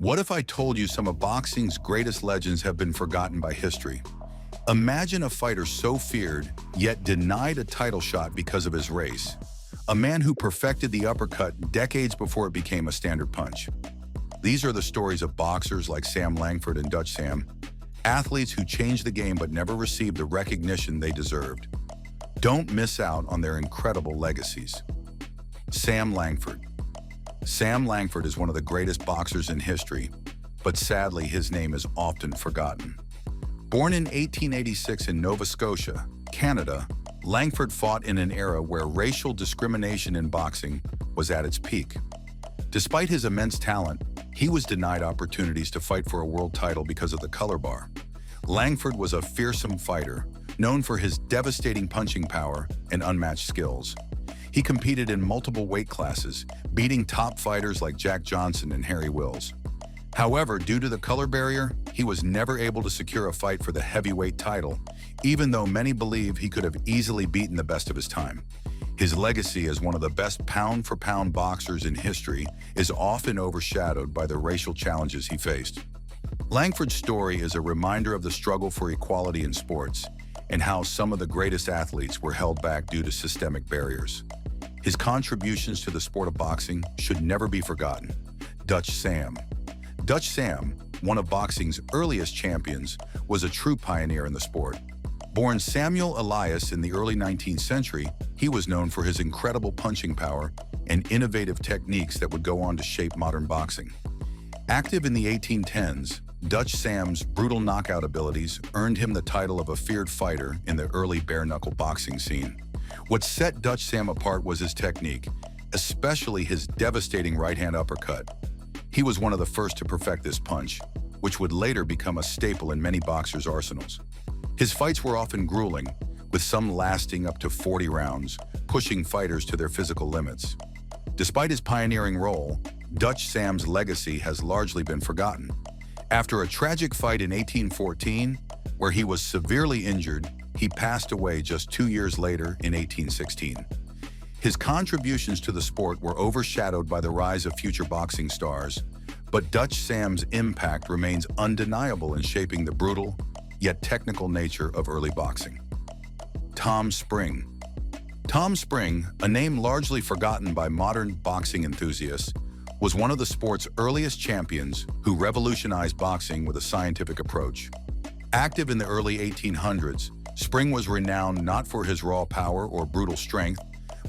What if I told you some of boxing's greatest legends have been forgotten by history? Imagine a fighter so feared, yet denied a title shot because of his race. A man who perfected the uppercut decades before it became a standard punch. These are the stories of boxers like Sam Langford and Dutch Sam, athletes who changed the game but never received the recognition they deserved. Don't miss out on their incredible legacies. Sam Langford. Sam Langford is one of the greatest boxers in history, but sadly his name is often forgotten. Born in 1886 in Nova Scotia, Canada, Langford fought in an era where racial discrimination in boxing was at its peak. Despite his immense talent, he was denied opportunities to fight for a world title because of the color bar. Langford was a fearsome fighter, known for his devastating punching power and unmatched skills. He competed in multiple weight classes, beating top fighters like Jack Johnson and Harry Wills. However, due to the color barrier, he was never able to secure a fight for the heavyweight title, even though many believe he could have easily beaten the best of his time. His legacy as one of the best pound-for-pound boxers in history is often overshadowed by the racial challenges he faced. Langford's story is a reminder of the struggle for equality in sports and how some of the greatest athletes were held back due to systemic barriers. His contributions to the sport of boxing should never be forgotten. Dutch Sam. Dutch Sam, one of boxing's earliest champions, was a true pioneer in the sport. Born Samuel Elias in the early 19th century, he was known for his incredible punching power and innovative techniques that would go on to shape modern boxing. Active in the 1810s, Dutch Sam's brutal knockout abilities earned him the title of a feared fighter in the early bare-knuckle boxing scene. What set Dutch Sam apart was his technique, especially his devastating right-hand uppercut. He was one of the first to perfect this punch, which would later become a staple in many boxers' arsenals. His fights were often grueling, with some lasting up to 40 rounds, pushing fighters to their physical limits. Despite his pioneering role, Dutch Sam's legacy has largely been forgotten. After a tragic fight in 1814, where he was severely injured, he passed away just 2 years later in 1816. His contributions to the sport were overshadowed by the rise of future boxing stars, but Dutch Sam's impact remains undeniable in shaping the brutal, yet technical nature of early boxing. Tom Spring. Tom Spring, a name largely forgotten by modern boxing enthusiasts, was one of the sport's earliest champions who revolutionized boxing with a scientific approach. Active in the early 1800s, Spring was renowned not for his raw power or brutal strength,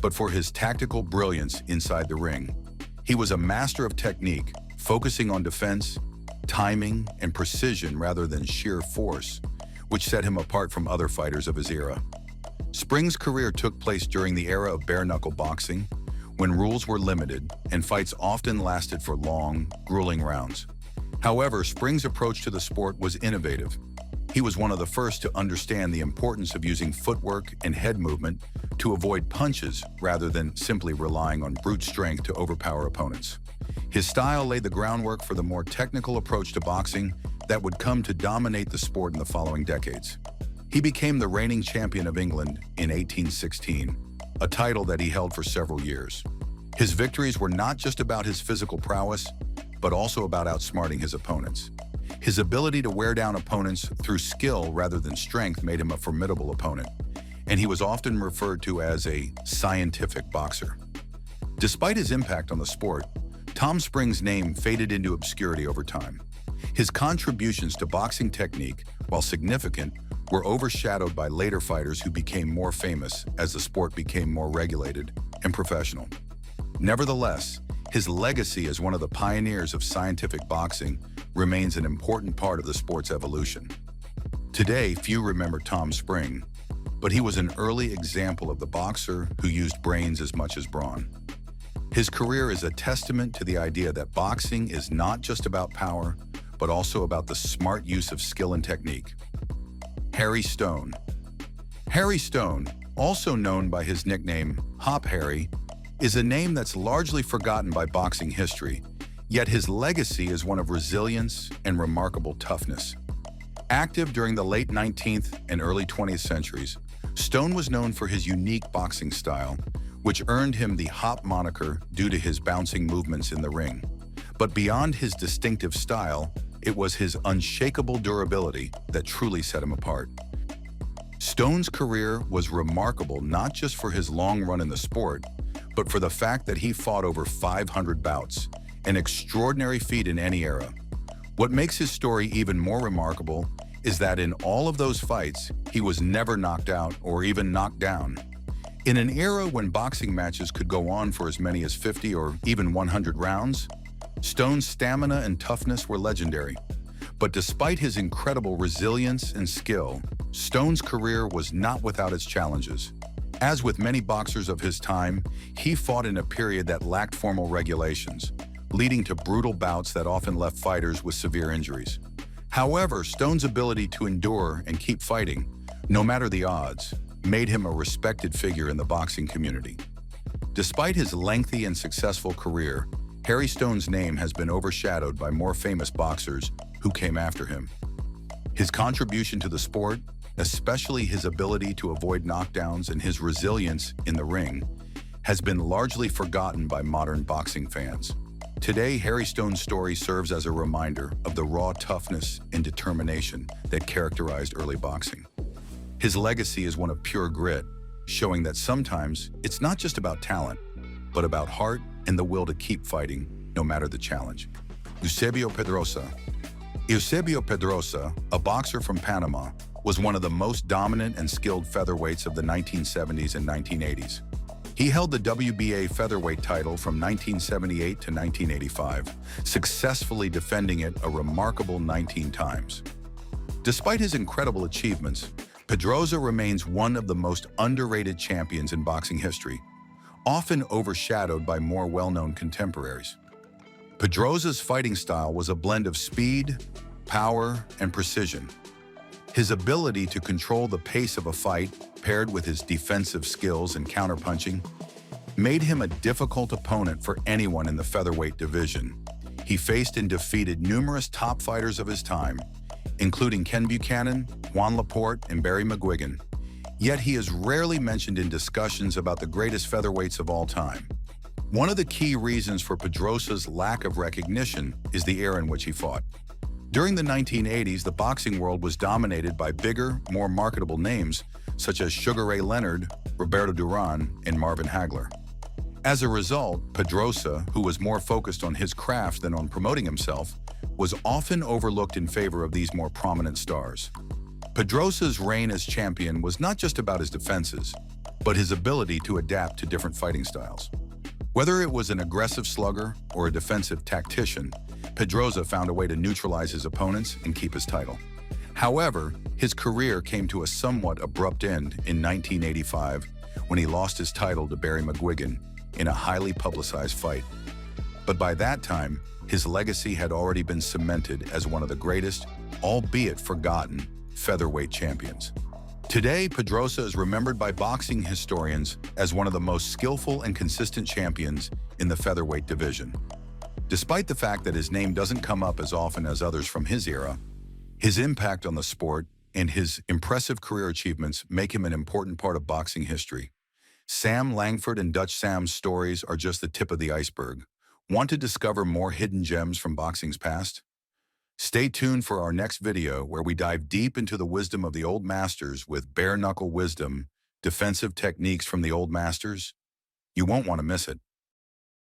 but for his tactical brilliance inside the ring. He was a master of technique, focusing on defense, timing, and precision rather than sheer force, which set him apart from other fighters of his era. Spring's career took place during the era of bare-knuckle boxing, when rules were limited and fights often lasted for long, grueling rounds. However, Spring's approach to the sport was innovative. He was one of the first to understand the importance of using footwork and head movement to avoid punches rather than simply relying on brute strength to overpower opponents. His style laid the groundwork for the more technical approach to boxing that would come to dominate the sport in the following decades. He became the reigning champion of England in 1816, a title that he held for several years. His victories were not just about his physical prowess, but also about outsmarting his opponents. His ability to wear down opponents through skill rather than strength made him a formidable opponent, and he was often referred to as a scientific boxer. Despite his impact on the sport, Tom Spring's name faded into obscurity over time. His contributions to boxing technique, while significant, were overshadowed by later fighters who became more famous as the sport became more regulated and professional. Nevertheless, his legacy as one of the pioneers of scientific boxing remains an important part of the sport's evolution. Today, few remember Tom Spring, but he was an early example of the boxer who used brains as much as brawn. His career is a testament to the idea that boxing is not just about power, but also about the smart use of skill and technique. Harry Stone. Harry Stone, also known by his nickname Hop Harry, is a name that's largely forgotten by boxing history, yet his legacy is one of resilience and remarkable toughness. Active during the late 19th and early 20th centuries, Stone was known for his unique boxing style, which earned him the Hop moniker due to his bouncing movements in the ring. But beyond his distinctive style, it was his unshakable durability that truly set him apart. Stone's career was remarkable not just for his long run in the sport, but for the fact that he fought over 500 bouts, an extraordinary feat in any era. What makes his story even more remarkable is that in all of those fights, he was never knocked out or even knocked down. In an era when boxing matches could go on for as many as 50 or even 100 rounds, Stone's stamina and toughness were legendary. But despite his incredible resilience and skill, Stone's career was not without its challenges. As with many boxers of his time, he fought in a period that lacked formal regulations, leading to brutal bouts that often left fighters with severe injuries. However, Stone's ability to endure and keep fighting, no matter the odds, made him a respected figure in the boxing community. Despite his lengthy and successful career, Harry Stone's name has been overshadowed by more famous boxers who came after him. His contribution to the sport, especially his ability to avoid knockdowns and his resilience in the ring, has been largely forgotten by modern boxing fans. Today, Harry Stone's story serves as a reminder of the raw toughness and determination that characterized early boxing. His legacy is one of pure grit, showing that sometimes it's not just about talent, but about heart and the will to keep fighting, no matter the challenge. Eusebio Pedrosa. Eusebio Pedrosa, a boxer from Panama, was one of the most dominant and skilled featherweights of the 1970s and 1980s. He held the WBA featherweight title from 1978 to 1985, successfully defending it a remarkable 19 times. Despite his incredible achievements, Pedrosa remains one of the most underrated champions in boxing history, often overshadowed by more well-known contemporaries. Pedrosa's fighting style was a blend of speed, power, and precision. His ability to control the pace of a fight, paired with his defensive skills and counterpunching, made him a difficult opponent for anyone in the featherweight division. He faced and defeated numerous top fighters of his time, including Ken Buchanan, Juan Laporte, and Barry McGuigan. Yet he is rarely mentioned in discussions about the greatest featherweights of all time. One of the key reasons for Pedrosa's lack of recognition is the era in which he fought. During the 1980s, the boxing world was dominated by bigger, more marketable names such as Sugar Ray Leonard, Roberto Duran, and Marvin Hagler. As a result, Pedrosa, who was more focused on his craft than on promoting himself, was often overlooked in favor of these more prominent stars. Pedrosa's reign as champion was not just about his defenses, but his ability to adapt to different fighting styles. Whether it was an aggressive slugger or a defensive tactician, Pedrosa found a way to neutralize his opponents and keep his title. However, his career came to a somewhat abrupt end in 1985 when he lost his title to Barry McGuigan in a highly publicized fight. But by that time, his legacy had already been cemented as one of the greatest, albeit forgotten, featherweight champions. Today, Pedrosa is remembered by boxing historians as one of the most skillful and consistent champions in the featherweight division. Despite the fact that his name doesn't come up as often as others from his era, his impact on the sport and his impressive career achievements make him an important part of boxing history. Sam Langford and Dutch Sam's stories are just the tip of the iceberg. Want to discover more hidden gems from boxing's past? Stay tuned for our next video where we dive deep into the wisdom of the old masters with bare-knuckle wisdom, defensive techniques from the old masters. You won't want to miss it.